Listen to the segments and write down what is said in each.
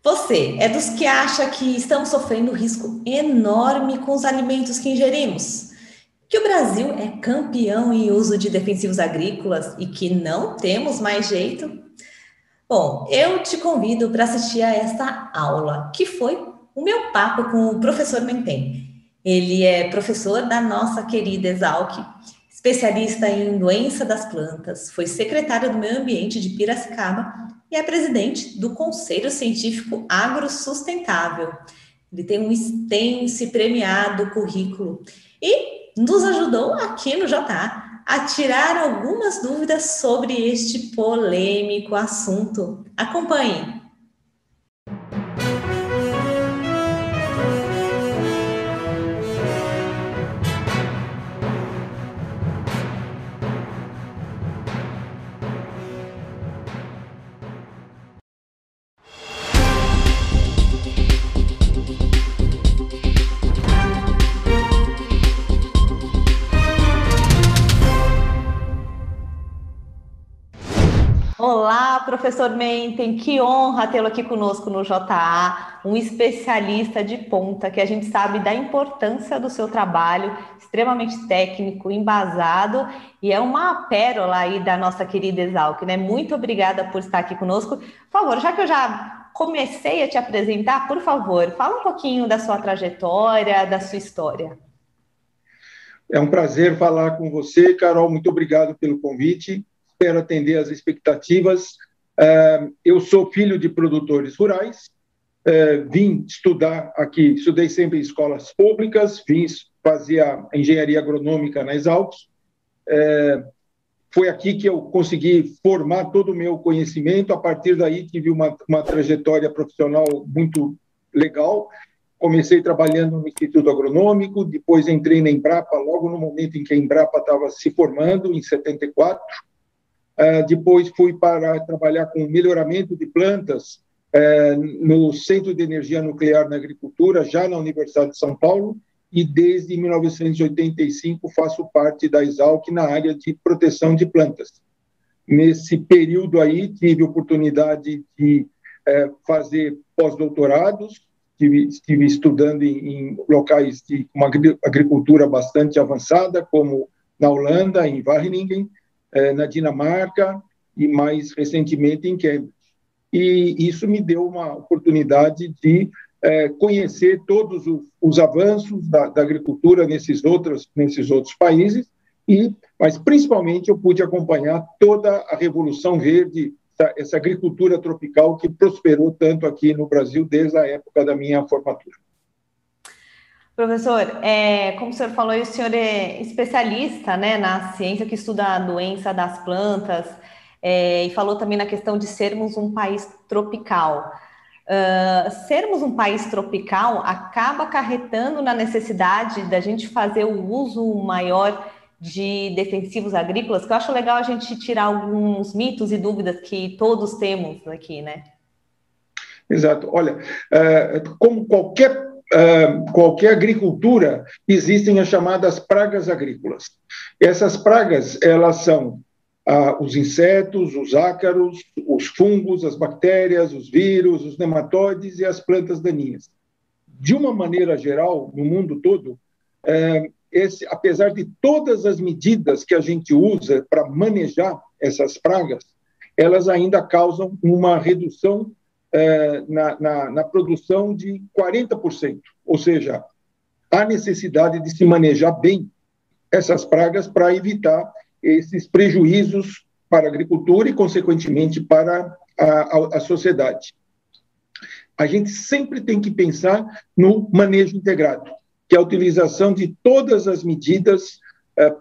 Você é dos que acha que estamos sofrendo um risco enorme com os alimentos que ingerimos? Que o Brasil é campeão em uso de defensivos agrícolas e que não temos mais jeito? Bom, eu te convido para assistir a esta aula, que foi o meu papo com o professor Mentem. Ele é professor da nossa querida Exalc, especialista em doença das plantas, foi secretário do Meio Ambiente de Piracicaba e é presidente do Conselho Científico Agrosustentável. Ele tem um extenso e premiado currículo e nos ajudou aqui no JA a tirar algumas dúvidas sobre este polêmico assunto. Acompanhe! Olá, professor Mentem, que honra tê-lo aqui conosco no JA, um especialista de ponta, que a gente sabe da importância do seu trabalho, extremamente técnico, embasado, e é uma pérola aí da nossa querida Exalc, né? Muito obrigada por estar aqui conosco. Por favor, já que eu já comecei a te apresentar, por favor, fala um pouquinho da sua trajetória, da sua história. É um prazer falar com você, Carol, muito obrigado pelo convite. Espero atender às expectativas. Eu sou filho de produtores rurais, vim estudar aqui, estudei sempre em escolas públicas, fazia engenharia agronômica na Exalc. Foi aqui que eu consegui formar todo o meu conhecimento. A partir daí tive uma trajetória profissional muito legal. Comecei trabalhando no Instituto Agronômico, depois entrei na Embrapa, logo no momento em que a Embrapa estava se formando, em 74. Depois fui para trabalhar com melhoramento de plantas no Centro de Energia Nuclear na Agricultura, já na Universidade de São Paulo, e desde 1985 faço parte da Exalc na área de proteção de plantas. Nesse período aí, tive oportunidade de fazer pós-doutorados, estive estudando em locais de uma agricultura bastante avançada, como na Holanda, em Wageningen, na Dinamarca e, mais recentemente, em Cambridge. E isso me deu uma oportunidade de conhecer todos os avanços da agricultura nesses outros países, mas, principalmente, eu pude acompanhar toda a Revolução Verde, essa agricultura tropical que prosperou tanto aqui no Brasil desde a época da minha formatura. Professor, como o senhor falou, o senhor é especialista, né, na ciência que estuda a doença das plantas, e falou também na questão de sermos um país tropical. Sermos um país tropical acaba acarretando na necessidade da gente fazer o uso maior de defensivos agrícolas, que eu acho legal a gente tirar alguns mitos e dúvidas que todos temos aqui, né? Exato. Olha, como qualquer agricultura, existem as chamadas pragas agrícolas. Essas pragas, elas são os insetos, os ácaros, os fungos, as bactérias, os vírus, os nematóides e as plantas daninhas. De uma maneira geral, no mundo todo, apesar de todas as medidas que a gente usa para manejar essas pragas, elas ainda causam uma redução na produção de 40%. Ou seja, há necessidade de se manejar bem essas pragas para evitar esses prejuízos para a agricultura e, consequentemente, para a sociedade. A gente sempre tem que pensar no manejo integrado, que é a utilização de todas as medidas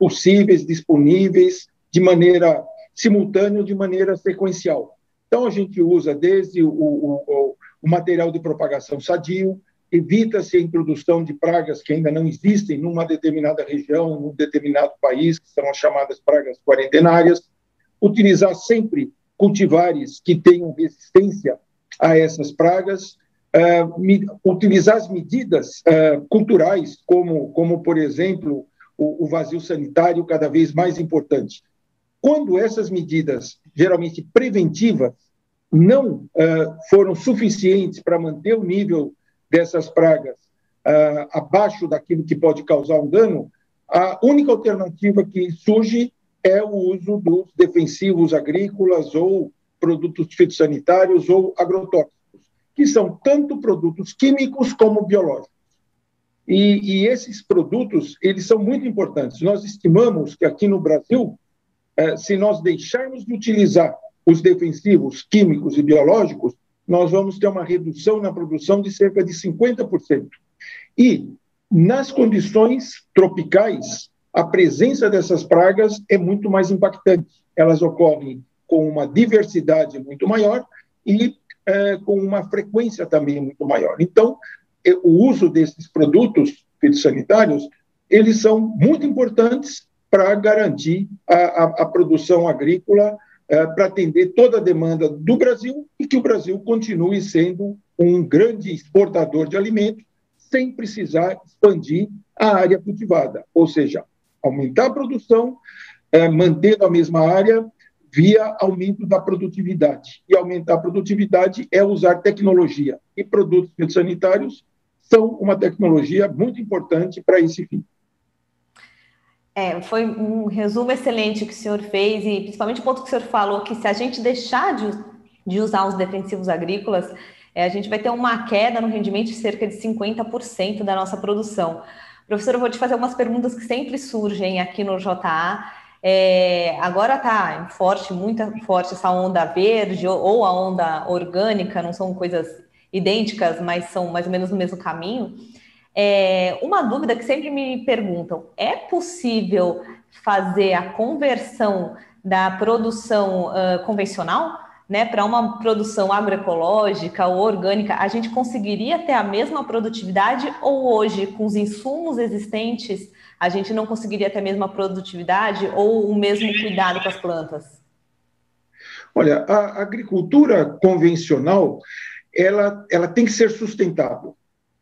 possíveis, disponíveis, de maneira simultânea, de maneira sequencial. Então, a gente usa desde o material de propagação sadio, evita-se a introdução de pragas que ainda não existem numa determinada região, num determinado país, que são as chamadas pragas quarentenárias, utilizar sempre cultivares que tenham resistência a essas pragas, utilizar as medidas culturais, como, por exemplo, o vazio sanitário, cada vez mais importante. Quando essas medidas, geralmente preventivas, não foram suficientes para manter o nível dessas pragas abaixo daquilo que pode causar um dano, a única alternativa que surge é o uso dos defensivos agrícolas ou produtos fitossanitários ou agrotóxicos, que são tanto produtos químicos como biológicos. E esses produtos, eles são muito importantes. Nós estimamos que aqui no Brasil, se nós deixarmos de utilizar os defensivos químicos e biológicos, nós vamos ter uma redução na produção de cerca de 50%. E, nas condições tropicais, a presença dessas pragas é muito mais impactante. Elas ocorrem com uma diversidade muito maior e com uma frequência também muito maior. Então, o uso desses produtos fitossanitários, eles são muito importantes para garantir a produção agrícola, para atender toda a demanda do Brasil e que o Brasil continue sendo um grande exportador de alimentos sem precisar expandir a área cultivada, ou seja, aumentar a produção, mantendo a mesma área via aumento da produtividade. E aumentar a produtividade é usar tecnologia. E produtos fitossanitários são uma tecnologia muito importante para esse fim. Foi um resumo excelente que o senhor fez, e principalmente o ponto que o senhor falou, que se a gente deixar de usar os defensivos agrícolas, a gente vai ter uma queda no rendimento de cerca de 50% da nossa produção. Professor, eu vou te fazer algumas perguntas que sempre surgem aqui no JA. Agora está muito forte essa onda verde ou a onda orgânica, não são coisas idênticas, mas são mais ou menos no mesmo caminho. Uma dúvida que sempre me perguntam: é possível fazer a conversão da produção convencional, né, para uma produção agroecológica ou orgânica? A gente conseguiria ter a mesma produtividade, ou hoje, com os insumos existentes, a gente não conseguiria ter a mesma produtividade ou o mesmo cuidado com as plantas? Olha, a agricultura convencional, ela tem que ser sustentável.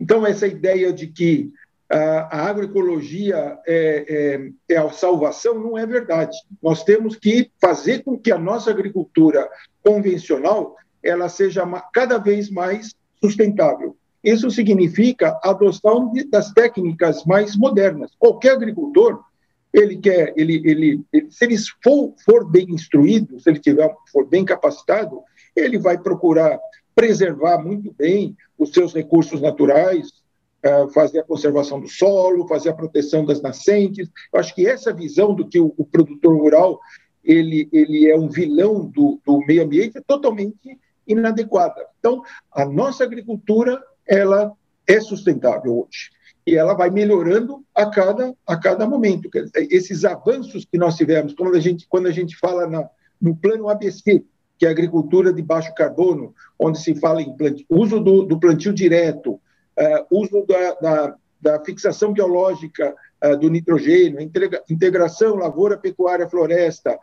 Então, essa ideia de que a agroecologia é a salvação não é verdade. Nós temos que fazer com que a nossa agricultura convencional ela seja cada vez mais sustentável. Isso significa a adoção das técnicas mais modernas. Qualquer agricultor, se ele for bem instruído, se ele for bem capacitado, ele vai procurar preservar muito bem os seus recursos naturais, fazer a conservação do solo, fazer a proteção das nascentes. Eu acho que essa visão do que o produtor rural ele é um vilão do meio ambiente é totalmente inadequada. Então, a nossa agricultura ela é sustentável hoje e ela vai melhorando a cada momento. Esses avanços que nós tivemos, quando a gente fala no plano ABC, que é a agricultura de baixo carbono, onde se fala em uso do plantio direto, uso da fixação biológica do nitrogênio, integração lavoura, pecuária, floresta,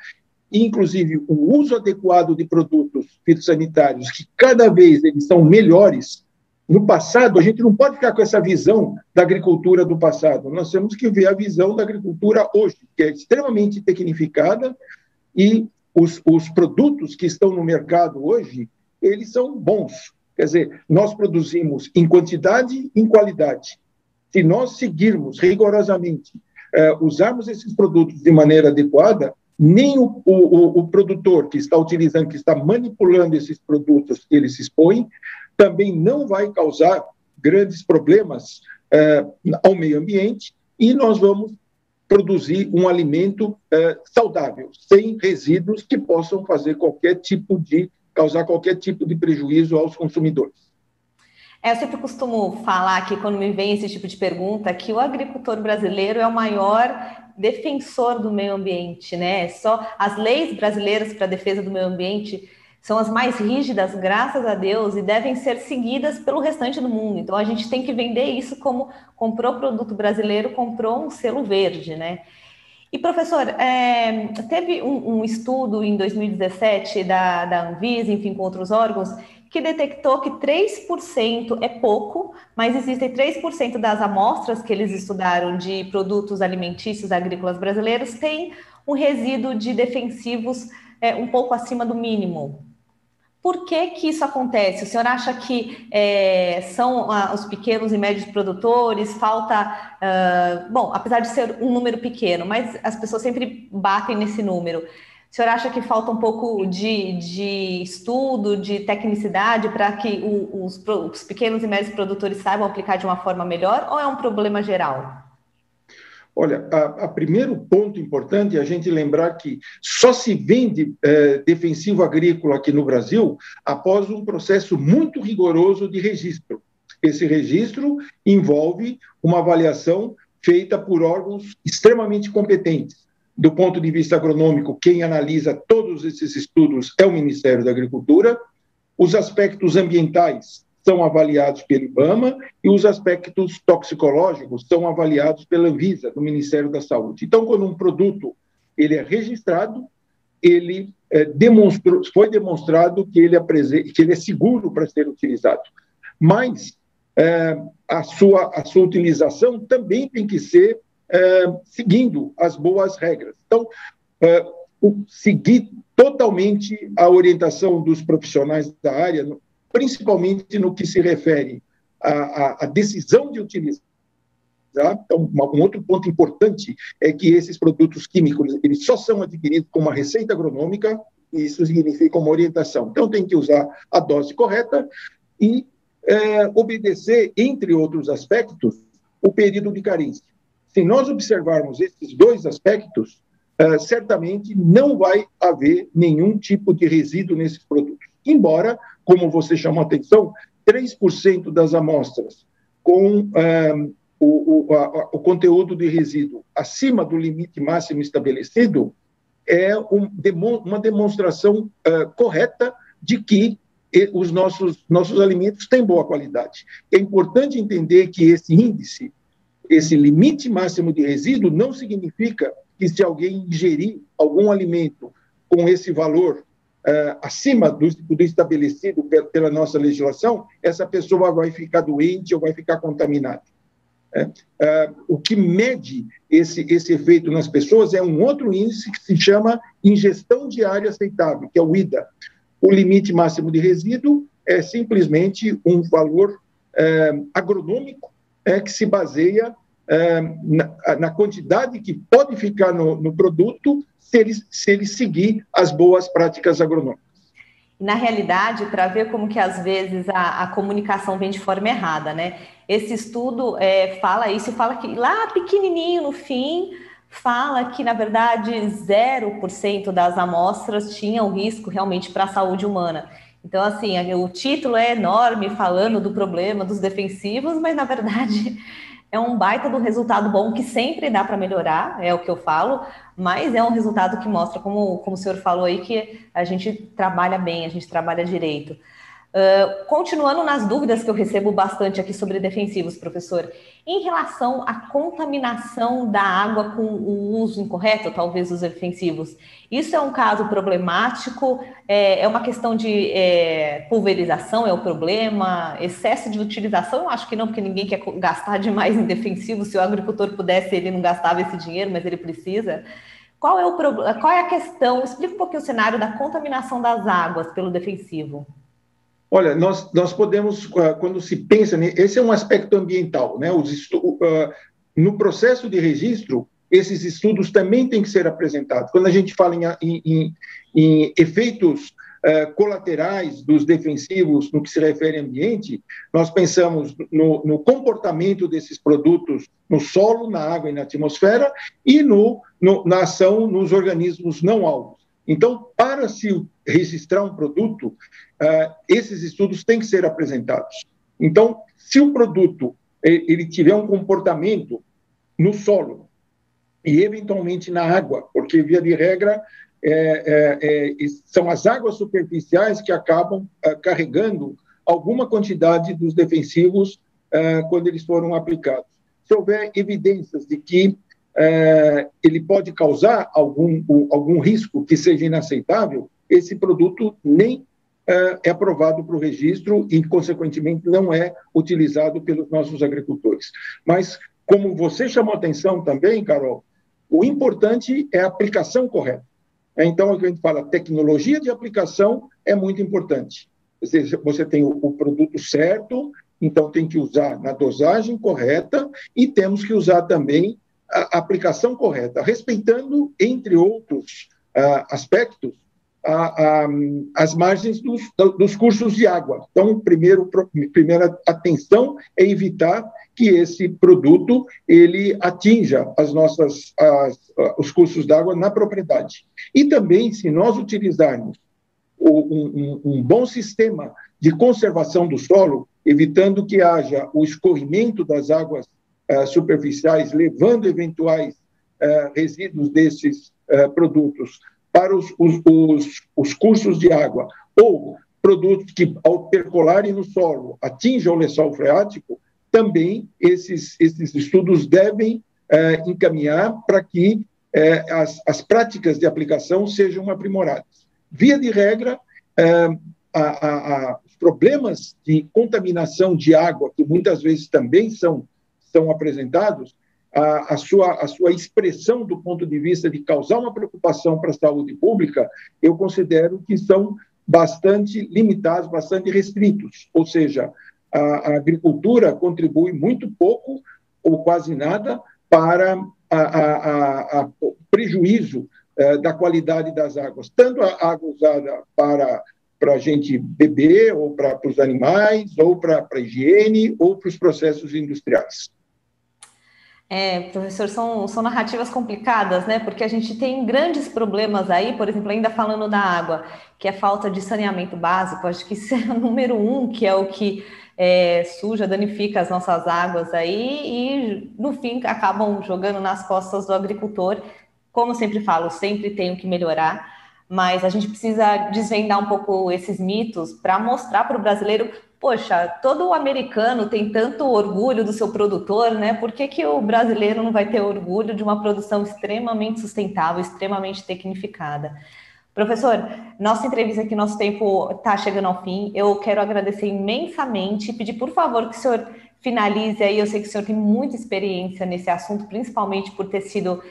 inclusive o uso adequado de produtos fitossanitários, que cada vez eles são melhores. No passado, a gente não pode ficar com essa visão da agricultura do passado, nós temos que ver a visão da agricultura hoje, que é extremamente tecnificada, e os produtos que estão no mercado hoje, eles são bons. Quer dizer, nós produzimos em quantidade e em qualidade. Se nós seguirmos rigorosamente, usarmos esses produtos de maneira adequada, nem o produtor que está utilizando, que está manipulando esses produtos, ele se expõe, também não vai causar grandes problemas ao meio ambiente, e nós vamos produzir um alimento saudável, sem resíduos que possam causar qualquer tipo de prejuízo aos consumidores. Eu sempre costumo falar que, quando me vem esse tipo de pergunta, que o agricultor brasileiro é o maior defensor do meio ambiente, né? Só as leis brasileiras para a defesa do meio ambiente são as mais rígidas, graças a Deus, e devem ser seguidas pelo restante do mundo. Então, a gente tem que vender isso como comprou produto brasileiro, comprou um selo verde, né? E, professor, teve um estudo em 2017 da Anvisa, enfim, com outros órgãos, que detectou que 3% é pouco, mas existem 3% das amostras que eles estudaram de produtos alimentícios agrícolas brasileiros têm um resíduo de defensivos um pouco acima do mínimo. Por que que isso acontece? O senhor acha que são os pequenos e médios produtores, falta... bom, apesar de ser um número pequeno, mas as pessoas sempre batem nesse número. O senhor acha que falta um pouco de estudo, de tecnicidade para que os pequenos e médios produtores saibam aplicar de uma forma melhor, ou é um problema geral? Olha, a primeiro ponto importante é a gente lembrar que só se vende defensivo agrícola aqui no Brasil após um processo muito rigoroso de registro. Esse registro envolve uma avaliação feita por órgãos extremamente competentes. Do ponto de vista agronômico, quem analisa todos esses estudos é o Ministério da Agricultura. Os aspectos ambientais são avaliados pelo IBAMA e os aspectos toxicológicos são avaliados pela Anvisa, do Ministério da Saúde. Então, quando um produto ele é registrado, ele foi demonstrado que ele é seguro para ser utilizado. Mas a sua utilização também tem que ser seguindo as boas regras. Então, seguir totalmente a orientação dos profissionais da área, principalmente no que se refere à decisão de utilizar. Então, um outro ponto importante é que esses produtos químicos eles só são adquiridos com uma receita agronômica, e isso significa uma orientação. Então, tem que usar a dose correta e obedecer, entre outros aspectos, o período de carência. Se nós observarmos esses dois aspectos, certamente não vai haver nenhum tipo de resíduo nesses produtos. Embora, como você chamou a atenção, 3% das amostras com o conteúdo de resíduo acima do limite máximo estabelecido é uma demonstração correta de que os nossos alimentos têm boa qualidade. É importante entender que esse índice, esse limite máximo de resíduo, não significa que se alguém ingerir algum alimento com esse valor acima do estabelecido pela nossa legislação, essa pessoa vai ficar doente ou vai ficar contaminada. O que mede esse efeito nas pessoas é um outro índice que se chama ingestão diária aceitável, que é o IDA. O limite máximo de resíduo é simplesmente um valor agronômico que se baseia na quantidade que pode ficar no produto se ele seguir as boas práticas agronômicas. Na realidade, para ver como que às vezes a comunicação vem de forma errada, né? Esse estudo fala isso, fala que lá pequenininho no fim, fala que na verdade 0% das amostras tinham risco realmente para a saúde humana. Então, assim, o título é enorme falando do problema dos defensivos, mas na verdade é um baita do resultado bom que sempre dá para melhorar, é o que eu falo, mas é um resultado que mostra, como o senhor falou aí, que a gente trabalha bem, a gente trabalha direito. Continuando nas dúvidas que eu recebo bastante aqui sobre defensivos, professor, em relação à contaminação da água com o uso incorreto, talvez, dos defensivos, isso é um caso problemático? É uma questão de pulverização, é o problema? Excesso de utilização? Eu acho que não, porque ninguém quer gastar demais em defensivos. Se o agricultor pudesse, ele não gastava esse dinheiro, mas ele precisa. Qual é a questão? Explica um pouquinho o cenário da contaminação das águas pelo defensivo. Olha, nós podemos, quando se pensa, esse é um aspecto ambiental, né? No processo de registro, esses estudos também têm que ser apresentados. Quando a gente fala em efeitos colaterais dos defensivos no que se refere ao ambiente, nós pensamos no comportamento desses produtos no solo, na água e na atmosfera e na ação nos organismos não alvos. Então, para se registrar um produto, esses estudos têm que ser apresentados. Então, se o produto ele tiver um comportamento no solo e, eventualmente, na água, porque, via de regra, são as águas superficiais que acabam carregando alguma quantidade dos defensivos quando eles foram aplicados. Se houver evidências de que ele pode causar algum risco que seja inaceitável, esse produto nem é aprovado para o registro e, consequentemente, não é utilizado pelos nossos agricultores. Mas, como você chamou a atenção também, Carol, o importante é a aplicação correta. Então, a gente fala tecnologia de aplicação é muito importante. Você tem o produto certo, então tem que usar na dosagem correta e temos que usar também a aplicação correta, respeitando, entre outros aspectos, as margens dos cursos de água. Então, primeira atenção é evitar que esse produto ele atinja os cursos d'água na propriedade. E também, se nós utilizarmos um bom sistema de conservação do solo, evitando que haja o escorrimento das águas superficiais, levando eventuais resíduos desses produtos para os cursos de água, ou produtos que, ao percolarem no solo, atinjam o lençol freático, também esses estudos devem encaminhar para que as práticas de aplicação sejam aprimoradas. Via de regra, os problemas de contaminação de água, que muitas vezes também são apresentados, a sua expressão do ponto de vista de causar uma preocupação para a saúde pública, eu considero que são bastante limitados, bastante restritos. Ou seja, a agricultura contribui muito pouco ou quase nada para o prejuízo da qualidade das águas, tanto a água usada para a gente beber, ou para os animais, ou para a higiene, ou para os processos industriais. Professor, são narrativas complicadas, né? Porque a gente tem grandes problemas aí, por exemplo, ainda falando da água, que é a falta de saneamento básico. Acho que isso é o número 1, que é o que suja, danifica as nossas águas aí, e no fim acabam jogando nas costas do agricultor. Como eu sempre falo, sempre tenho que melhorar, mas a gente precisa desvendar um pouco esses mitos para mostrar para o brasileiro, poxa, todo americano tem tanto orgulho do seu produtor, né? Por que o brasileiro não vai ter orgulho de uma produção extremamente sustentável, extremamente tecnificada? Professor, nossa entrevista aqui, nosso tempo está chegando ao fim. Eu quero agradecer imensamente e pedir, por favor, que o senhor finalize aí. Eu sei que o senhor tem muita experiência nesse assunto, principalmente por ter sido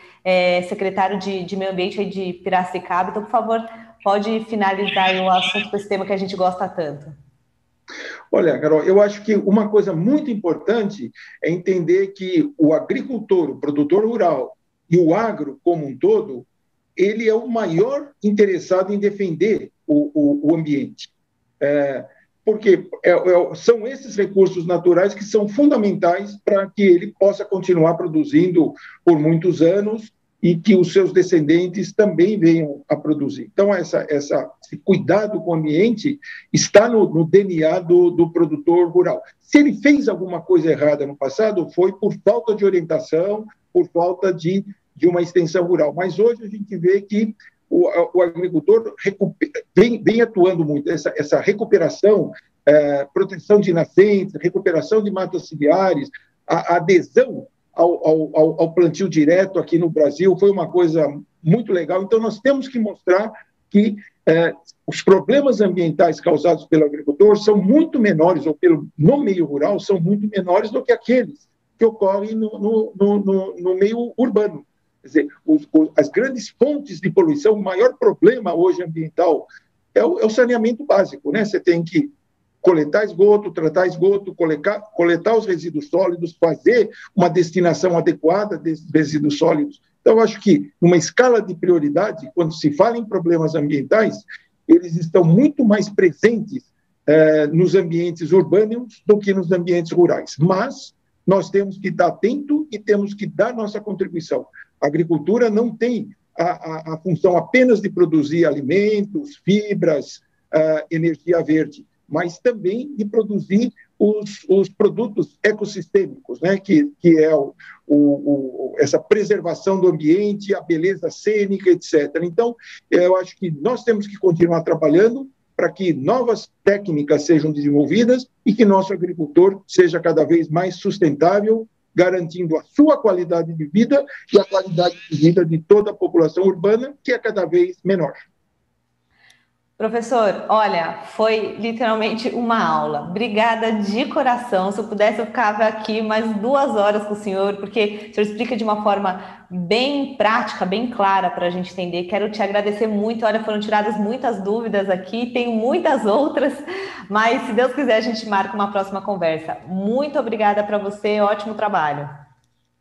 secretário de Meio Ambiente aí de Piracicaba. Então, por favor, pode finalizar aí o assunto com esse tema que a gente gosta tanto. Olha, Carol, eu acho que uma coisa muito importante é entender que o agricultor, o produtor rural e o agro como um todo, ele é o maior interessado em defender o ambiente. Porque são esses recursos naturais que são fundamentais para que ele possa continuar produzindo por muitos anos e que os seus descendentes também venham a produzir. Então, esse cuidado com o ambiente está no DNA do produtor rural. Se ele fez alguma coisa errada no passado, foi por falta de orientação, por falta de uma extensão rural. Mas hoje a gente vê que o agricultor vem atuando muito. Essa recuperação, proteção de nascentes, recuperação de matas ciliares, a adesão ao plantio direto aqui no Brasil foi uma coisa muito legal. Então, nós temos que mostrar que os problemas ambientais causados pelo agricultor são muito menores, ou no meio rural, são muito menores do que aqueles que ocorrem no meio urbano. Quer dizer, as grandes fontes de poluição, o maior problema hoje ambiental é o saneamento básico, né? Você tem que coletar esgoto, tratar esgoto, coletar os resíduos sólidos, fazer uma destinação adequada desses resíduos sólidos. Então, eu acho que, numa escala de prioridade, quando se fala em problemas ambientais, eles estão muito mais presentes nos ambientes urbanos do que nos ambientes rurais. Mas nós temos que estar atentos e temos que dar nossa contribuição. A agricultura não tem a função apenas de produzir alimentos, fibras, energia verde, mas também de produzir os produtos ecossistêmicos, né? que é essa preservação do ambiente, a beleza cênica, etc. Então, eu acho que nós temos que continuar trabalhando para que novas técnicas sejam desenvolvidas e que nosso agricultor seja cada vez mais sustentável, garantindo a sua qualidade de vida e a qualidade de vida de toda a população urbana, que é cada vez menor. Professor, olha, foi literalmente uma aula. Obrigada de coração. Se eu pudesse, eu ficava aqui mais 2 horas com o senhor, porque o senhor explica de uma forma bem prática, bem clara para a gente entender. Quero te agradecer muito. Olha, foram tiradas muitas dúvidas aqui, tenho muitas outras, mas se Deus quiser, a gente marca uma próxima conversa. Muito obrigada para você, ótimo trabalho.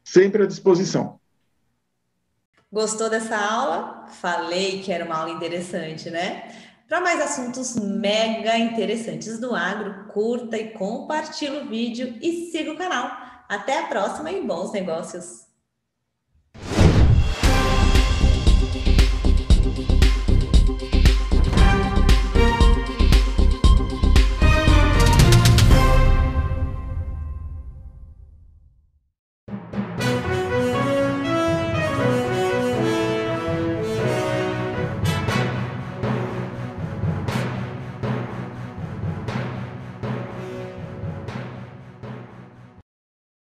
Sempre à disposição. Gostou dessa aula? Falei que era uma aula interessante, né? Para mais assuntos mega interessantes do agro, curta e compartilhe o vídeo e siga o canal. Até a próxima e bons negócios!